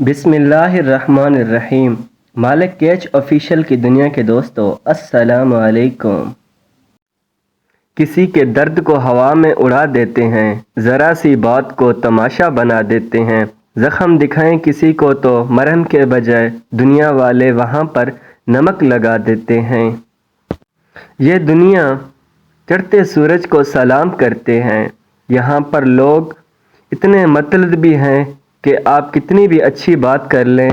بسم اللہ الرحمن الرحیم۔ مالک کیچ آفیشیل کی دنیا کے دوستو، السلام علیکم۔ کسی کے درد کو ہوا میں اڑا دیتے ہیں، ذرا سی بات کو تماشا بنا دیتے ہیں۔ زخم دکھائیں کسی کو تو مرہم کے بجائے دنیا والے وہاں پر نمک لگا دیتے ہیں۔ یہ دنیا چڑھتے سورج کو سلام کرتے ہیں۔ یہاں پر لوگ اتنے مطلبی ہیں کہ آپ کتنی بھی اچھی بات کر لیں،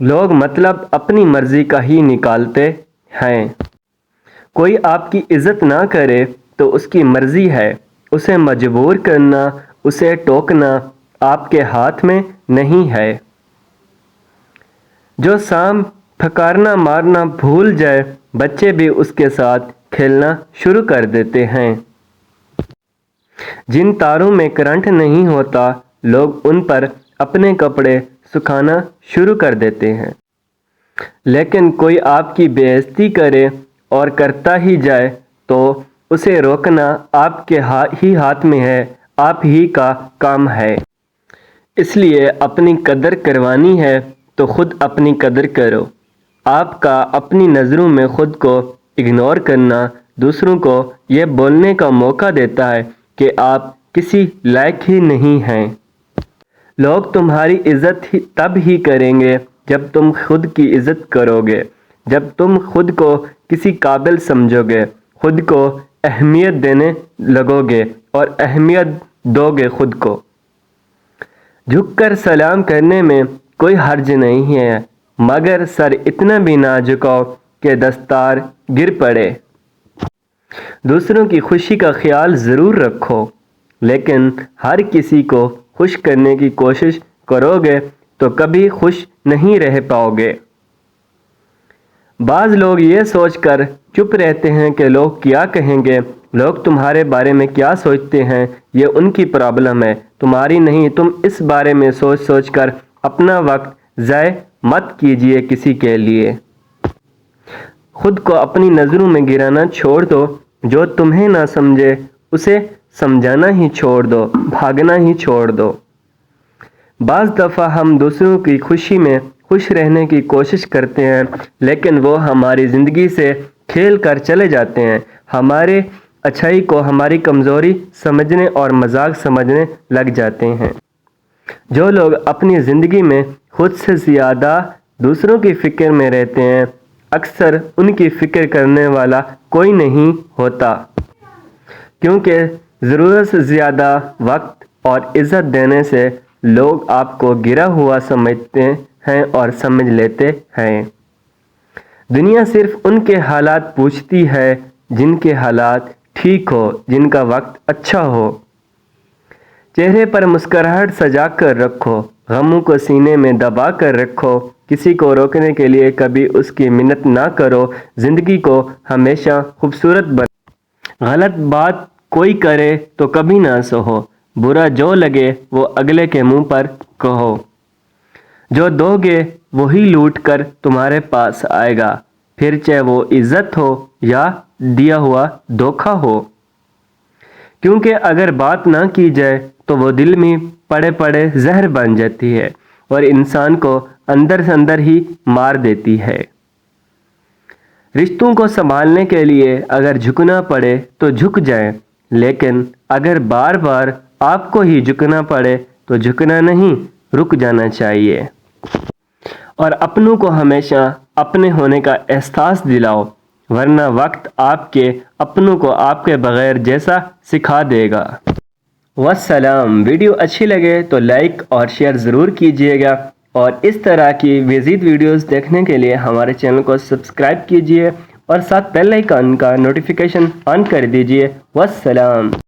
لوگ مطلب اپنی مرضی کا ہی نکالتے ہیں۔ کوئی آپ کی عزت نہ کرے تو اس کی مرضی ہے، اسے مجبور کرنا، اسے ٹوکنا آپ کے ہاتھ میں نہیں ہے۔ جو سانپ پھکارنا مارنا بھول جائے، بچے بھی اس کے ساتھ کھیلنا شروع کر دیتے ہیں۔ جن تاروں میں کرنٹ نہیں ہوتا، لوگ ان پر اپنے کپڑے سکھانا شروع کر دیتے ہیں۔ لیکن کوئی آپ کی بے عزتی کرے اور کرتا ہی جائے تو اسے روکنا آپ کے ہی ہاتھ میں ہے، آپ ہی کا کام ہے۔ اس لیے اپنی قدر کروانی ہے تو خود اپنی قدر کرو۔ آپ کا اپنی نظروں میں خود کو اگنور کرنا دوسروں کو یہ بولنے کا موقع دیتا ہے کہ آپ کسی لائق ہی نہیں ہیں۔ لوگ تمہاری عزت تب ہی کریں گے جب تم خود کی عزت کرو گے، جب تم خود کو کسی قابل سمجھو گے، خود کو اہمیت دینے لگو گے اور اہمیت دو گے خود کو۔ جھک کر سلام کرنے میں کوئی حرج نہیں ہے، مگر سر اتنا بھی نہ جھکاؤ کہ دستار گر پڑے۔ دوسروں کی خوشی کا خیال ضرور رکھو، لیکن ہر کسی کو خوش کرنے کی کوشش کرو گے تو کبھی خوش نہیں رہ پاؤ گے۔ بعض لوگ یہ سوچ کر چپ رہتے ہیں کہ لوگ کیا کہیں گے، لوگ تمہارے بارے میں کیا سوچتے ہیں، یہ ان کی پرابلم ہے، تمہاری نہیں۔ تم اس بارے میں سوچ سوچ کر اپنا وقت ضائع مت کیجیے کسی کے لیے۔ خود کو اپنی نظروں میں گرانا چھوڑ دو، جو تمہیں نہ سمجھے اسے سمجھانا ہی چھوڑ دو، بھاگنا ہی چھوڑ دو۔ بعض دفعہ ہم دوسروں کی خوشی میں خوش رہنے کی کوشش کرتے ہیں، لیکن وہ ہماری زندگی سے کھیل کر چلے جاتے ہیں، ہمارے اچھائی کو ہماری کمزوری سمجھنے اور مذاق سمجھنے لگ جاتے ہیں۔ جو لوگ اپنی زندگی میں خود سے زیادہ دوسروں کی فکر میں رہتے ہیں، اکثر ان کی فکر کرنے والا کوئی نہیں ہوتا، کیونکہ ضرورت سے زیادہ وقت اور عزت دینے سے لوگ آپ کو گرا ہوا سمجھتے ہیں اور سمجھ لیتے ہیں۔ دنیا صرف ان کے حالات پوچھتی ہے جن کے حالات ٹھیک ہو، جن کا وقت اچھا ہو۔ چہرے پر مسکراہٹ سجا کر رکھو، غموں کو سینے میں دبا کر رکھو، کسی کو روکنے کے لیے کبھی اس کی منت نہ کرو، زندگی کو ہمیشہ خوبصورت بناؤ۔ غلط بات کوئی کرے تو کبھی نہ سہو، برا جو لگے وہ اگلے کے منہ پر کہو۔ جو دو گے وہی لوٹ کر تمہارے پاس آئے گا، پھر چاہے وہ عزت ہو یا دیا ہوا دھوکہ ہو۔ کیونکہ اگر بات نہ کی جائے تو وہ دل میں پڑے پڑے زہر بن جاتی ہے اور انسان کو اندر سے اندر ہی مار دیتی ہے۔ رشتوں کو سنبھالنے کے لیے اگر جھکنا پڑے تو جھک جائیں، لیکن اگر بار بار آپ کو ہی جھکنا پڑے تو جھکنا نہیں، رک جانا چاہیے۔ اور اپنوں کو ہمیشہ اپنے ہونے کا احساس دلاؤ، ورنہ وقت آپ کے اپنوں کو آپ کے بغیر جیسا سکھا دے گا۔ والسلام۔ ویڈیو اچھی لگے تو لائک اور شیئر ضرور کیجیے گا، اور اس طرح کی مزید ویڈیوز دیکھنے کے لیے ہمارے چینل کو سبسکرائب کیجیے اور ساتھ بیل آئیکن کا نوٹیفیکیشن آن کر دیجیے۔ والسلام۔